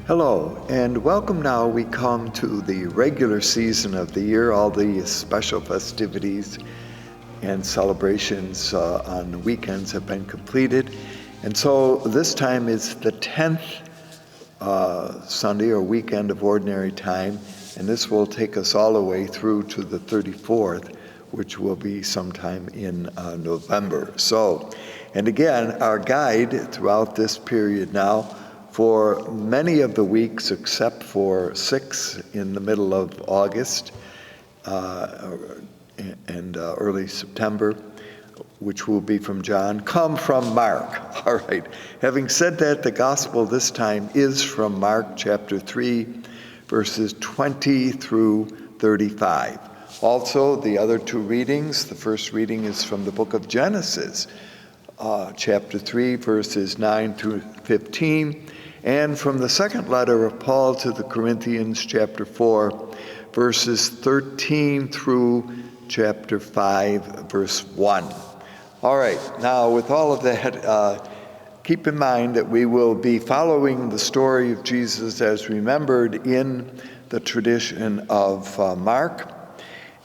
Hello, and welcome. Now we come to the regular season of the year. All the special festivities and celebrations on the weekends have been completed. And so this time is the 10th Sunday or weekend of Ordinary Time, and this will take us all the way through to the 34th, which will be sometime in November. So, and again, our guide throughout this period now, for many of the weeks except for 6 in the middle of August and early September, which will be from John, come from Mark. All right. Having said that, the gospel this time is from Mark chapter 3, verses 20 through 35. Also, the other two readings, the first reading is from the book of Genesis, chapter 3, verses 9 through 15, and from the second letter of Paul to the Corinthians, chapter 4, verses 13 through chapter 5, verse 1. All right, now with all of that, keep in mind that we will be following the story of Jesus as remembered in the tradition of Mark.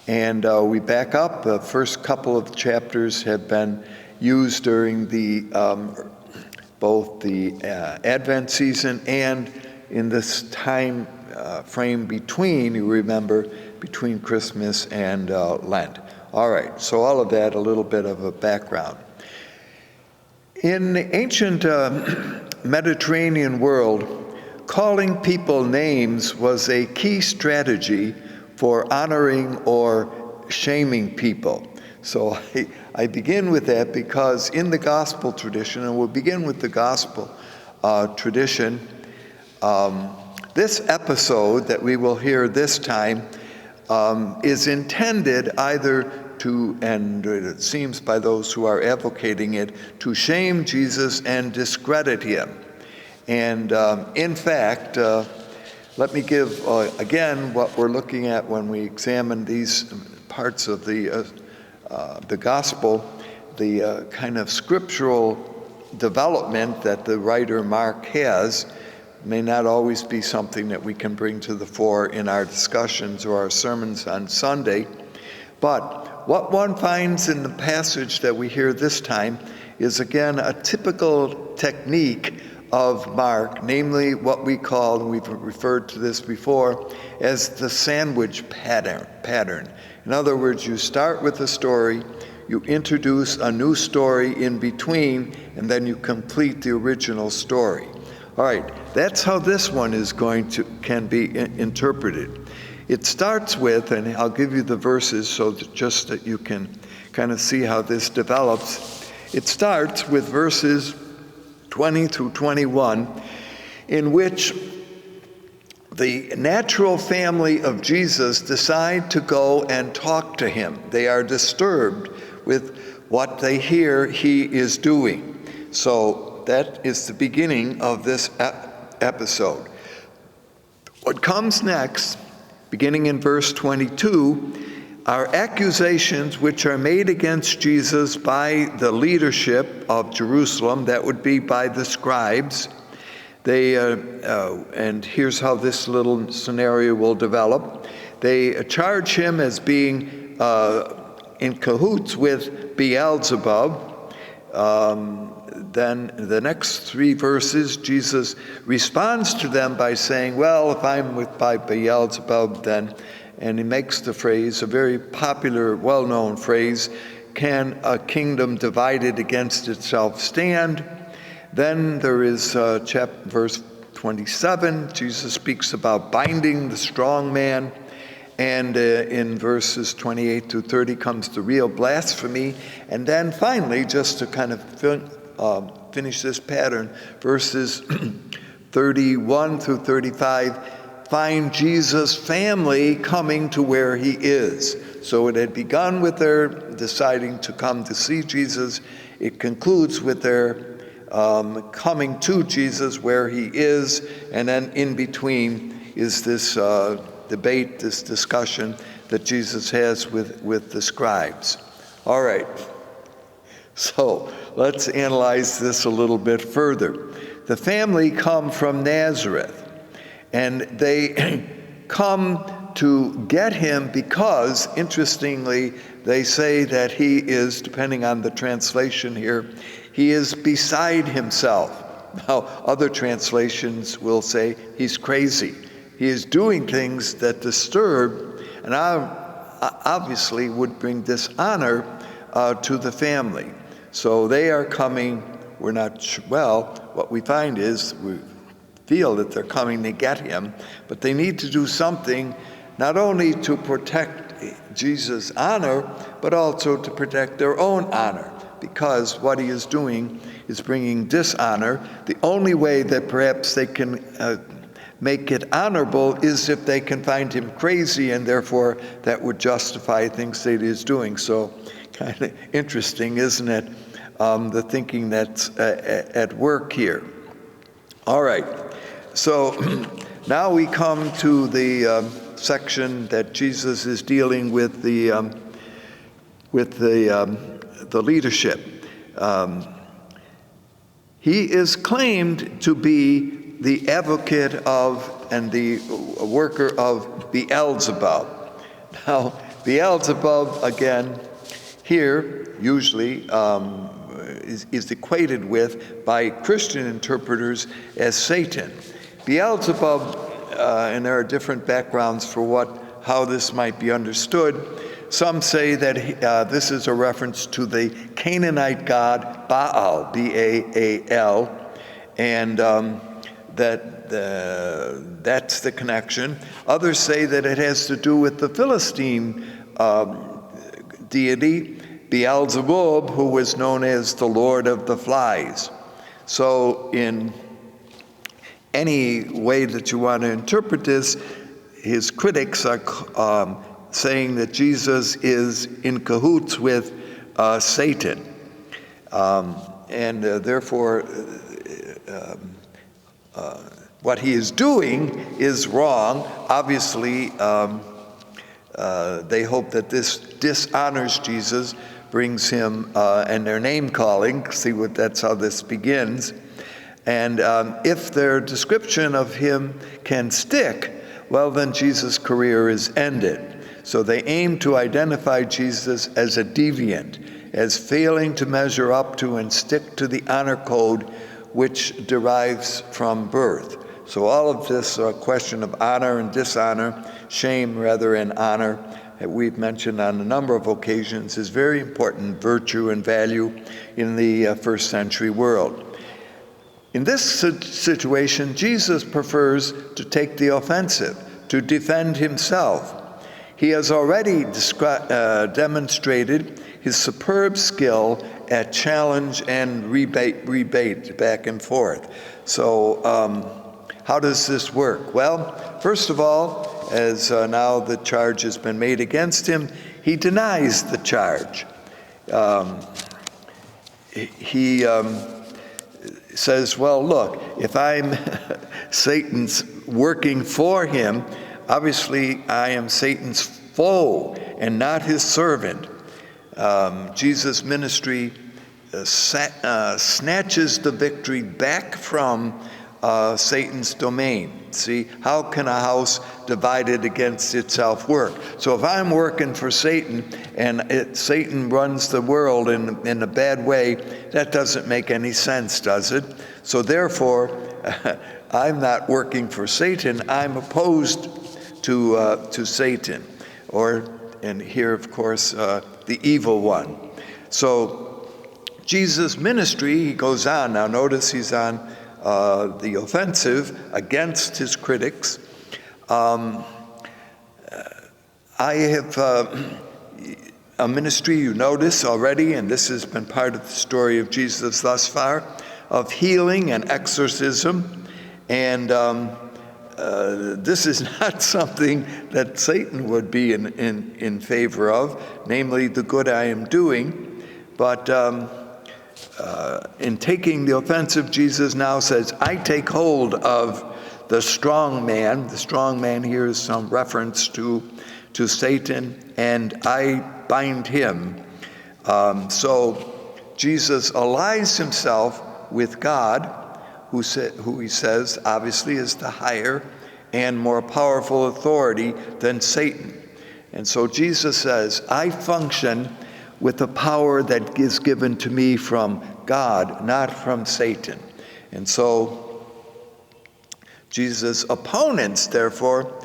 And we back up. The first couple of chapters have been used during the both the Advent season and in this time frame between, you remember, between Christmas and Lent. All right, so all of that, a little bit of a background. In the ancient Mediterranean world, calling people names was a key strategy for honoring or shaming people. So I begin with that because in the gospel tradition, and we'll begin with the gospel tradition, this episode that we will hear this time is intended either to, and it seems by those who are advocating it, to shame Jesus and discredit him. And in fact, let me give again what we're looking at when we examine these parts of the gospel, the kind of scriptural development that the writer Mark has may not always be something that we can bring to the fore in our discussions or our sermons on Sunday. But what one finds in the passage that we hear this time is again a typical technique of Mark, namely what we call, and we've referred to this before, as the sandwich pattern. In other words, you start with a story, you introduce a new story in between, and then you complete the original story. All right, that's how this one can be interpreted. It starts with, and I'll give you the verses so that just that you can kind of see how this develops. It starts with verses 20 through 21, in which the natural family of Jesus decide to go and talk to him. They are disturbed with what they hear he is doing. So that is the beginning of this episode. What comes next, beginning in verse 22, are accusations which are made against Jesus by the leadership of Jerusalem, that would be by the scribes. They, and here's how this little scenario will develop. They charge him as being in cahoots with Beelzebub. Then the next 3 verses, Jesus responds to them by saying, well, if I'm by Beelzebub, then, and he makes the phrase, a very popular, well-known phrase, can a kingdom divided against itself stand? Then there is verse 27, Jesus speaks about binding the strong man, and in verses 28 to 30 comes the real blasphemy, and then finally, just to kind of finish this pattern, verses 31 through 35 find Jesus' family coming to where he is. So it had begun with their deciding to come to see Jesus. It concludes with their coming to Jesus where he is, and then in between is this debate, this discussion that Jesus has with the scribes. All right, so let's analyze this a little bit further. The family come from Nazareth. And they come to get him because, interestingly, they say that he is, depending on the translation here, he is beside himself. Now, other translations will say he's crazy. He is doing things that disturb and obviously would bring dishonor to the family. So they are coming, we're not, what we find is we feel that they're coming to get him, but they need to do something not only to protect Jesus' honor, but also to protect their own honor, because what he is doing is bringing dishonor. The only way that perhaps they can make it honorable is if they can find him crazy, and therefore that would justify things that he is doing. So kind of interesting, isn't it, the thinking that's at work here. All right, so now we come to the section that Jesus is dealing with the leadership. He is claimed to be the advocate of and the worker of Beelzebub. Now, Beelzebub, again, here usually is equated with, by Christian interpreters, as Satan. Beelzebub, and there are different backgrounds for how this might be understood. Some say that this is a reference to the Canaanite god Baal, B-A-A-L, and that's the connection. Others say that it has to do with the Philistine deity, Beelzebub, who was known as the Lord of the Flies. So in any way that you want to interpret this, his critics are saying that Jesus is in cahoots with Satan. And therefore, what he is doing is wrong. Obviously, they hope that this dishonors Jesus, brings him, and their name calling, that's how this begins. And if their description of him can stick, well, then Jesus' career is ended. So they aim to identify Jesus as a deviant, as failing to measure up to and stick to the honor code which derives from birth. So all of this question of honor and dishonor, shame rather and honor, that we've mentioned on a number of occasions, is very important virtue and value in the first century world. In this situation, Jesus prefers to take the offensive, to defend himself. He has already demonstrated his superb skill at challenge and rebate back and forth. So how does this work? Well, first of all, as now the charge has been made against him, he denies the charge. He says, well, look, if I'm Satan's working for him, obviously I am Satan's foe and not his servant. Jesus' ministry snatches the victory back from Satan's domain. See, how can a house divided against itself work? So if I'm working for Satan and Satan runs the world in a bad way, that doesn't make any sense, does it? So therefore, I'm not working for Satan, I'm opposed to Satan, and here, of course, the evil one. So Jesus' ministry, he goes on. Now notice he's on the offensive against his critics. I have a ministry, you notice already, and this has been part of the story of Jesus thus far, of healing and exorcism. And this is not something that Satan would be in favor of, namely the good I am doing. But in taking the offensive, Jesus now says, I take hold of the strong man. The strong man here is some reference to Satan, and I bind him. So Jesus allies himself with God, who he says obviously is the higher and more powerful authority than Satan. And so Jesus says, I function with the power that is given to me from God, not from Satan. And so Jesus' opponents, therefore,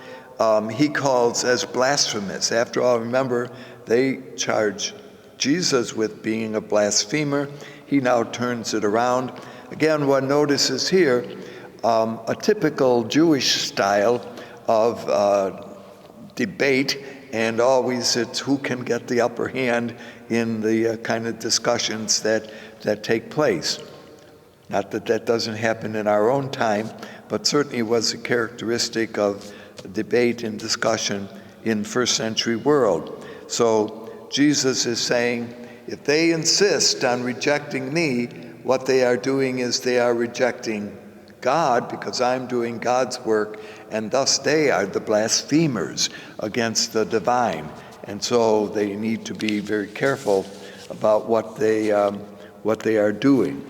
he calls as blasphemous. After all, remember, they charge Jesus with being a blasphemer. He now turns it around. Again, one notices here a typical Jewish style of debate, and always it's who can get the upper hand in the kind of discussions that take place. Not that that doesn't happen in our own time, but certainly was a characteristic of debate and discussion in first century world. So Jesus is saying, if they insist on rejecting me, what they are doing is they are rejecting God, because I'm doing God's work, and thus they are the blasphemers against the divine. And so they need to be very careful about what they are doing.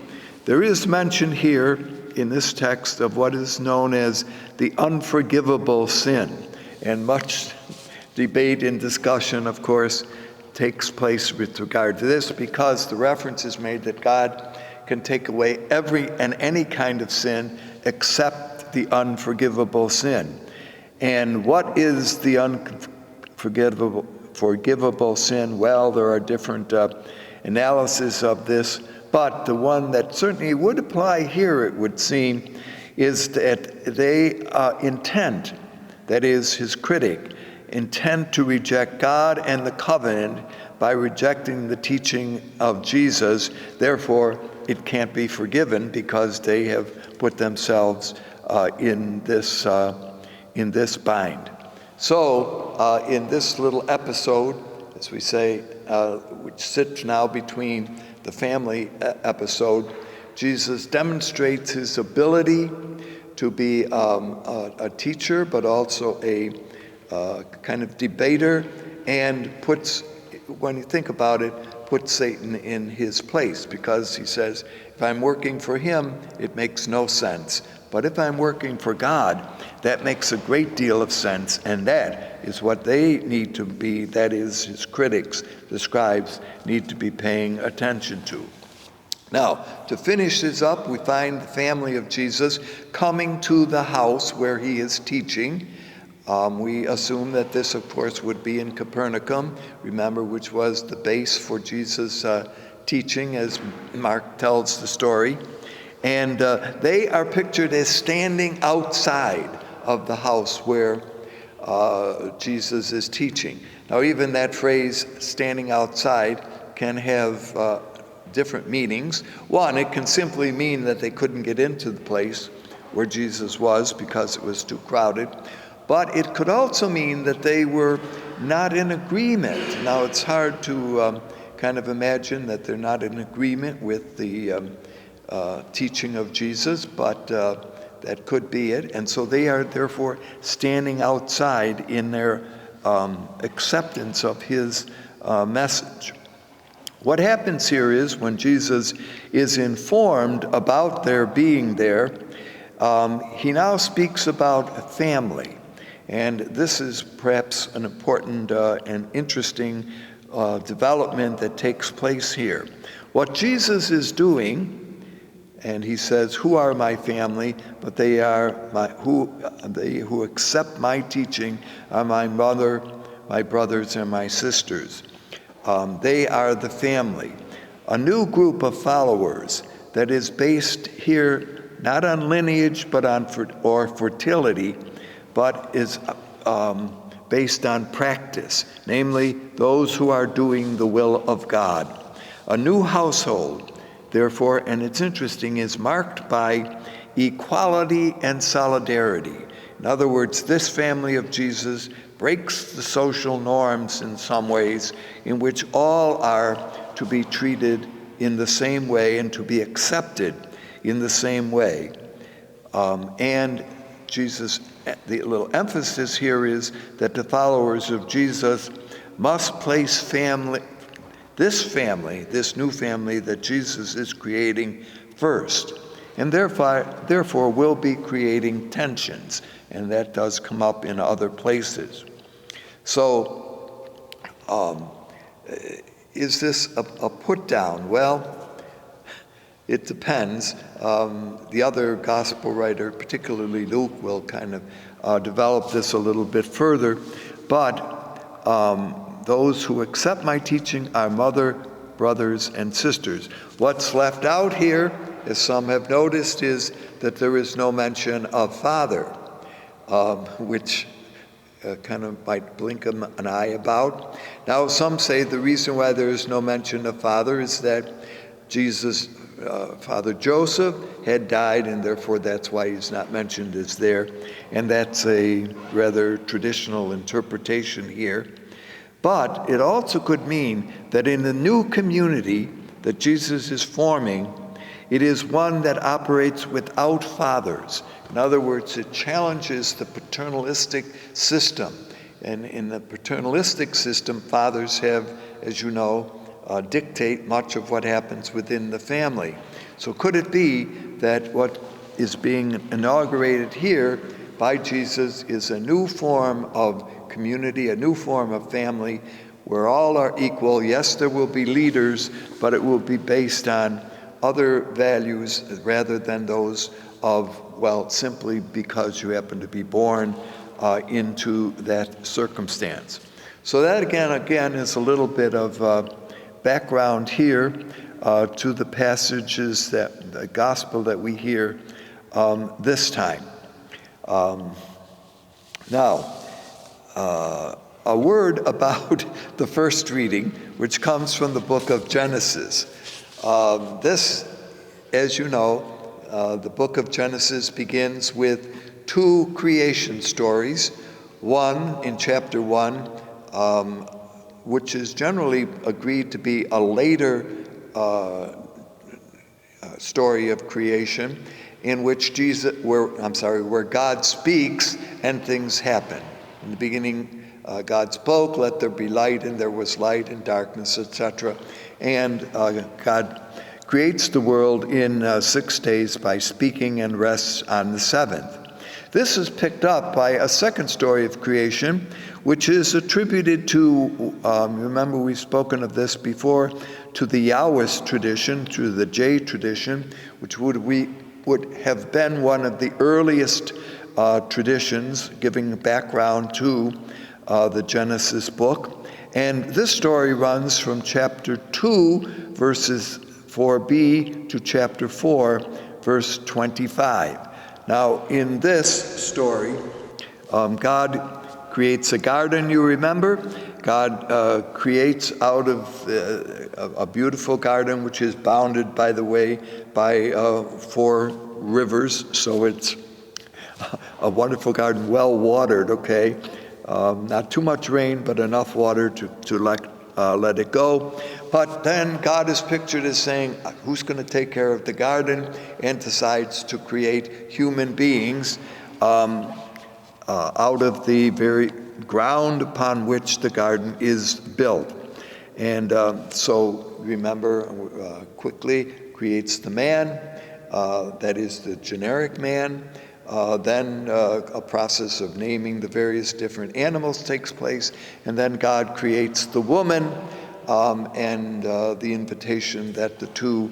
There is mention here in this text of what is known as the unforgivable sin, and much debate and discussion, of course, takes place with regard to this, because the reference is made that God can take away every and any kind of sin except the unforgivable sin. And what is the unforgivable sin? Well, there are different analyses of this, but the one that certainly would apply here, it would seem, is that they intend, that is, his critic, intend to reject God and the covenant by rejecting the teaching of Jesus. Therefore, it can't be forgiven because they have put themselves in this bind. So, in this little episode, as we say, which sits now between the family episode, Jesus demonstrates his ability to be a teacher, but also a kind of debater, and puts, when you think about it, puts Satan in his place, because he says, if I'm working for him, it makes no sense. But if I'm working for God, that makes a great deal of sense, and that is what they need to be, that is, his critics, the scribes, need to be paying attention to. Now, to finish this up, we find the family of Jesus coming to the house where he is teaching. We assume that this, of course, would be in Capernaum, remember, which was the base for Jesus' teaching, as Mark tells the story. And they are pictured as standing outside of the house where Jesus is teaching. Now, even that phrase, standing outside, can have different meanings. One, it can simply mean that they couldn't get into the place where Jesus was because it was too crowded. But it could also mean that they were not in agreement. Now, it's hard to kind of imagine that they're not in agreement with the teaching of Jesus, but that could be it. And so they are therefore standing outside in their acceptance of his message. What happens here is when Jesus is informed about their being there, he now speaks about family. And this is perhaps an important and interesting development that takes place here. What Jesus is doing, and he says, "Who are my family?" But they are they who accept my teaching are my mother, my brothers, and my sisters. They are the family, a new group of followers that is based here not on lineage, but on fertility, but is based on practice, namely those who are doing the will of God. A new household, therefore, and it's interesting, is marked by equality and solidarity. In other words, this family of Jesus breaks the social norms in some ways in which all are to be treated in the same way and to be accepted in the same way. And Jesus, the little emphasis here is that the followers of Jesus must place this new family that Jesus is creating first. and therefore will be creating tensions, and that does come up in other places. So, is this a put down? Well, it depends. The other gospel writer, particularly Luke, will kind of develop this a little bit further. But those who accept my teaching are mother, brothers, and sisters. What's left out here, as some have noticed, is that there is no mention of father, which kind of might blink an eye about. Now, some say the reason why there is no mention of father is that Jesus' Father Joseph had died, and therefore that's why he's not mentioned as there. And that's a rather traditional interpretation here. But it also could mean that in the new community that Jesus is forming, it is one that operates without fathers. In other words, it challenges the paternalistic system. And in the paternalistic system, fathers have, as you know, dictate much of what happens within the family. So could it be that what is being inaugurated here by Jesus is a new form of community, a new form of family, where all are equal? Yes, there will be leaders, but it will be based on other values rather than those of, well, simply because you happen to be born into that circumstance. So that again is a little bit of background here to the passages, that the gospel that we hear this time. Now, a word about the first reading, which comes from the book of Genesis. This, as you know, the book of Genesis begins with two creation stories. One in chapter 1, which is generally agreed to be a later story of creation, in which where God speaks and things happen. In the beginning, God spoke, "Let there be light," and there was light, and darkness, etc. And God creates the world in 6 days by speaking, and rests on the seventh. This is picked up by a second story of creation, which is attributed to, remember we've spoken of this before, to the Yahwist tradition, to the J tradition, which would have been one of the earliest traditions, giving background to the Genesis book. And this story runs from chapter 2, verses 4b, to chapter 4, verse 25. Now, in this story, God creates a garden, you remember. God creates out of a beautiful garden, which is bounded, by the way, by 4 rivers. So it's a wonderful garden, well watered, okay? Not too much rain, but enough water to let it go. But then God is pictured as saying, who's going to take care of the garden? And decides to create human beings out of the very ground upon which the garden is built. And so remember, quickly creates the man, that is the generic man. Then a process of naming the various different animals takes place, and then God creates the woman, and the invitation that the two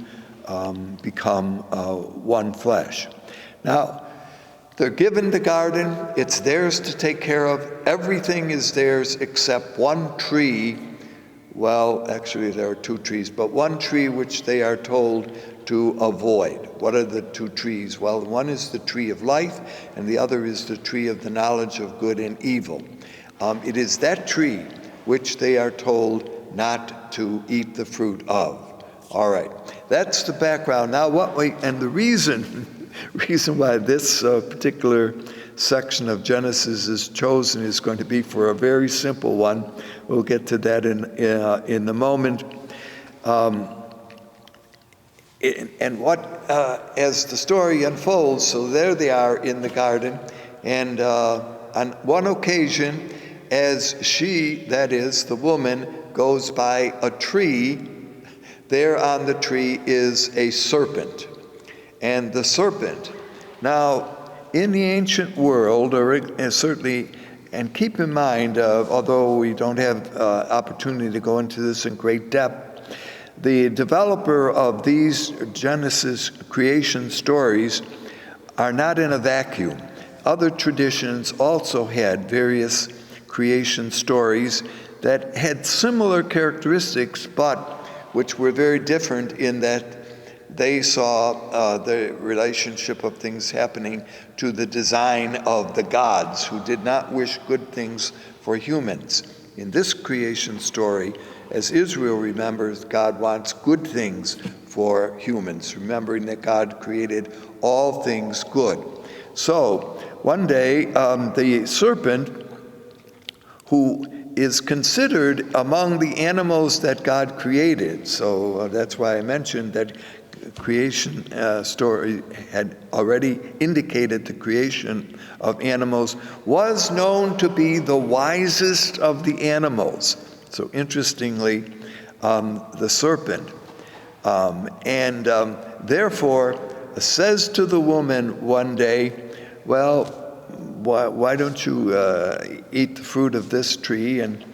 become one flesh. Now, they're given the garden, it's theirs to take care of. Everything is theirs except one tree. Well, actually there are 2 trees, but one tree which they are told to avoid. What are the 2 trees? Well, one is the tree of life, and the other is the tree of the knowledge of good and evil. It is that tree which they are told not to eat the fruit of. All right, that's the background. Now, the reason why this particular section of Genesis is chosen is going to be for a very simple one. We'll get to that in a moment. As the story unfolds, so there they are in the garden, and on one occasion, as she, that is the woman, goes by a tree, there on the tree is a serpent. and the serpent. Now, in the ancient world, or certainly, and keep in mind, although we don't have opportunity to go into this in great depth, the developer of these Genesis creation stories are not in a vacuum. Other traditions also had various creation stories that had similar characteristics, but which were very different in that they saw the relationship of things happening to the design of the gods, who did not wish good things for humans. In this creation story, as Israel remembers, God wants good things for humans, remembering that God created all things good. So one day, the serpent, who is considered among the animals that God created, so that's why I mentioned that creation story had already indicated the creation of animals, was known to be the wisest of the animals. So interestingly, the serpent. Therefore says to the woman one day, well, why don't you eat the fruit of this tree? And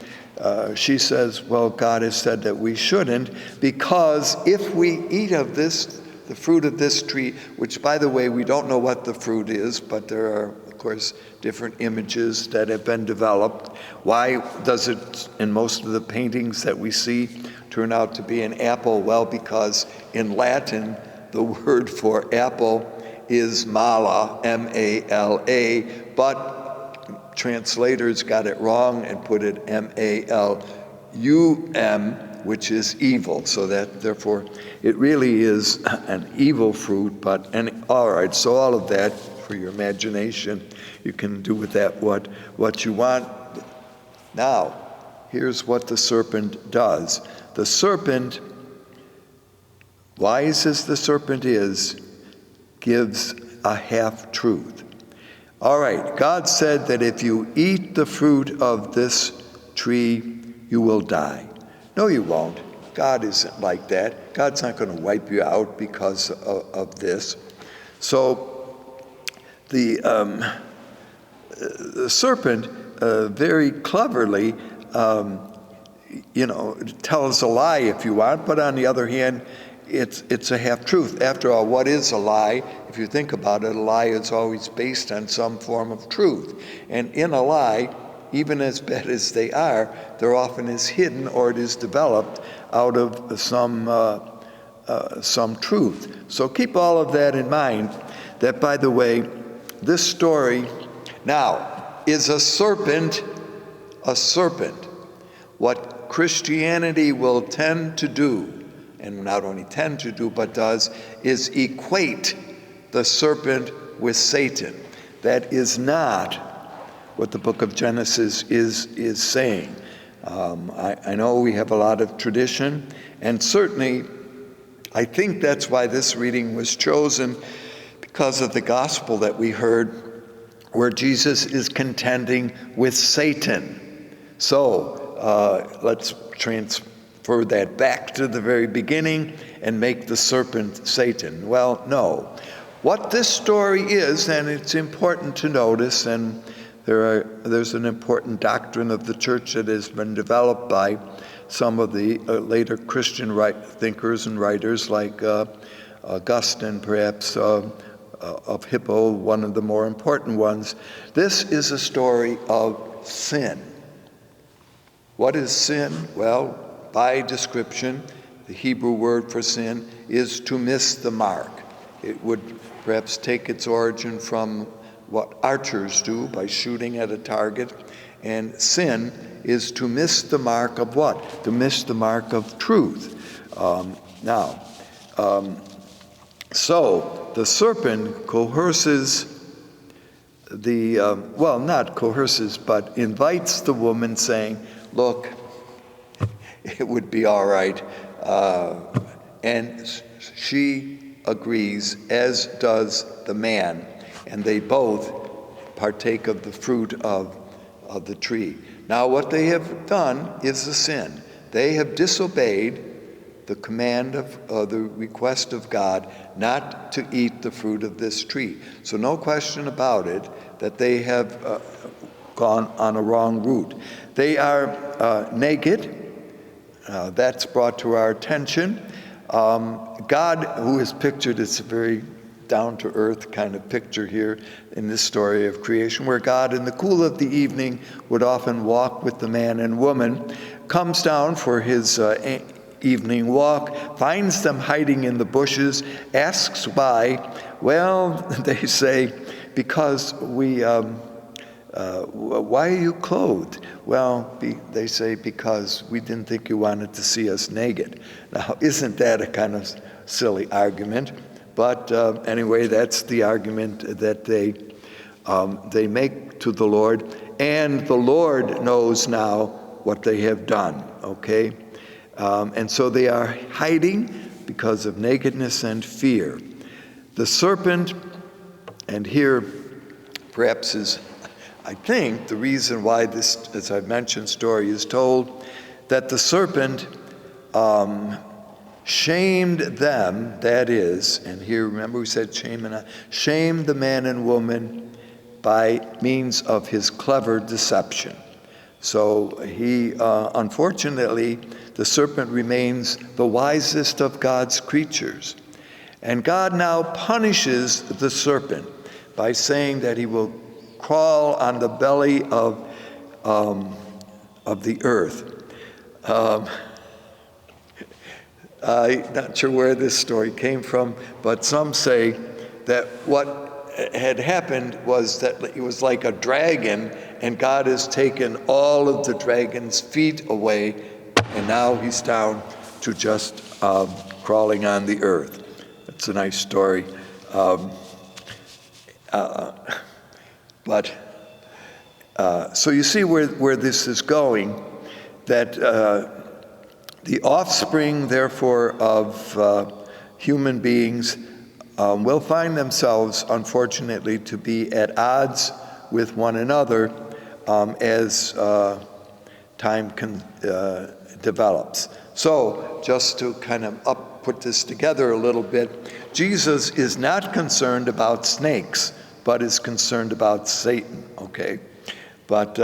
she says, well, God has said that we shouldn't, because if we eat of this, the fruit of this tree, which, by the way, we don't know what the fruit is, but there are, of course, different images that have been developed. Why does it, in most of the paintings that we see, turn out to be an apple? Well, because in Latin, the word for apple is mala, M-A-L-A, but translators got it wrong and put it M-A-L-U-M, which is evil. So that, therefore, it really is an evil fruit. But all right, so all of that, for your imagination, you can do with that what you want. Now, here's what the serpent does. The serpent, wise as the serpent is, gives a half-truth. All right, God said that if you eat the fruit of this tree, you will die. No, you won't. God isn't like that. God's not going to wipe you out because of this. So the serpent very cleverly, tells a lie if you want, but on the other hand, it's a half-truth. After all, what is a lie? If you think about it, a lie is always based on some form of truth. And in a lie, even as bad as they are, there often is hidden, or it is developed out of some truth. So keep all of that in mind, that, by the way, this story now is a serpent. What Christianity will tend to do, and not only tend to do, but does, is equate the serpent with Satan. That is not what the book of Genesis is saying. I know we have a lot of tradition, and certainly I think that's why this reading was chosen, because of the gospel that we heard, where Jesus is contending with Satan. So let's transfer that back to the very beginning and make the serpent Satan. Well, no. What this story is, and it's important to notice, and there's an important doctrine of the church that has been developed by some of the later Christian thinkers and writers, like Augustine, perhaps, of Hippo, one of the more important ones. This is a story of sin. What is sin? Well, by description, the Hebrew word for sin is to miss the mark. It would perhaps take its origin from what archers do by shooting at a target. And sin is to miss the mark of what? To miss the mark of truth. So the serpent coerces not coerces, but invites the woman, saying, look, it would be all right. And she agrees, as does the man, and they both partake of the fruit of the tree. Now, what they have done is a sin. They have disobeyed the command of the request of God not to eat the fruit of this tree. So no question about it that they have gone on a wrong route. They are naked. That's brought to our attention. God, who is pictured, it's a very down-to-earth kind of picture here in this story of creation, where God in the cool of the evening would often walk with the man and woman, comes down for his evening walk, finds them hiding in the bushes, asks why. Well, they say, because why are you clothed? Well, they say, because we didn't think you wanted to see us naked. Now, isn't that a kind of silly argument? But anyway, that's the argument that they make to the Lord, and the Lord knows now what they have done, okay? And so they are hiding because of nakedness and fear. The serpent, and here perhaps is, I think, the reason why this, as I've mentioned, story is told, that the serpent shamed them, that is, and here remember we said shamed the man and woman by means of his clever deception. So he, unfortunately, the serpent remains the wisest of God's creatures. And God now punishes the serpent by saying that he will crawl on the belly of the earth. I'm not sure where this story came from, but some say that what had happened was that it was like a dragon, and God has taken all of the dragon's feet away, and now he's down to just crawling on the earth. It's a nice story. So you see where this is going, that the offspring, therefore, of human beings will find themselves, unfortunately, to be at odds with one another as time develops. So just to kind of put this together a little bit, Jesus is not concerned about snakes, but is concerned about Satan, okay? But,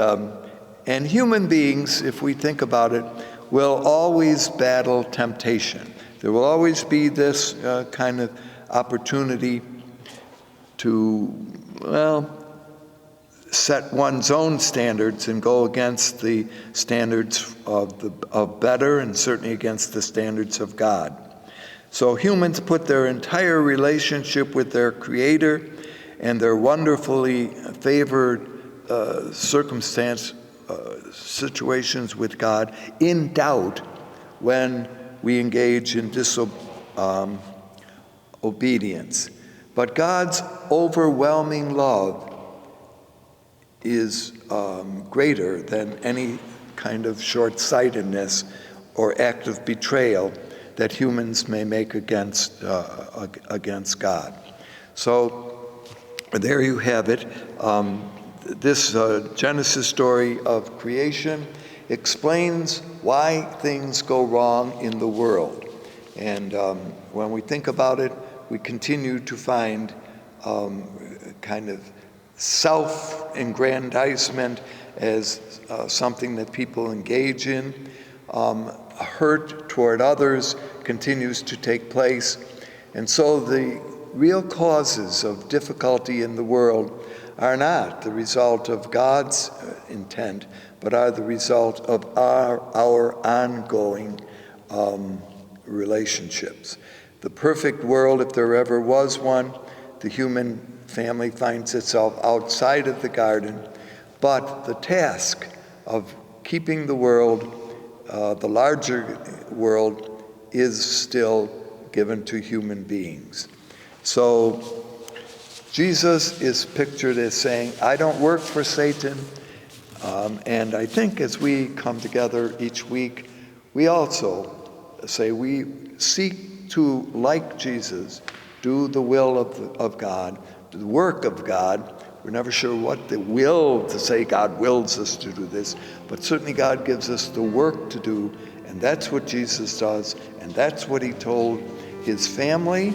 and human beings, if we think about it, will always battle temptation. There will always be this kind of opportunity to, well, set one's own standards and go against the standards of better, and certainly against the standards of God. So humans put their entire relationship with their Creator and their wonderfully favored situations with God in doubt when we engage in disobedience. But God's overwhelming love is greater than any kind of short-sightedness or act of betrayal that humans may make against God. So there you have it. This Genesis story of creation explains why things go wrong in the world. And when we think about it, we continue to find kind of self-aggrandizement as something that people engage in. Hurt toward others continues to take place. And so the real causes of difficulty in the world are not the result of God's intent, but are the result of our ongoing relationships. The perfect world, if there ever was one, the human family finds itself outside of the garden, but the task of keeping the world, the larger world, is still given to human beings. So Jesus is pictured as saying, I don't work for Satan. And I think as we come together each week, we also say we seek to, like Jesus, do the will of God, the work of God. We're never sure what the will to say God wills us to do this, but certainly God gives us the work to do, And that's what Jesus does, and that's what he told his family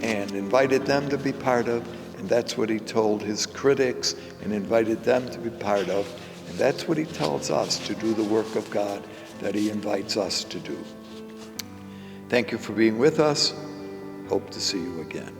and invited them to be part of, and that's what he told his critics and invited them to be part of, and that's what he tells us to do the work of God that he invites us to do. Thank you for being with us. Hope to see you again.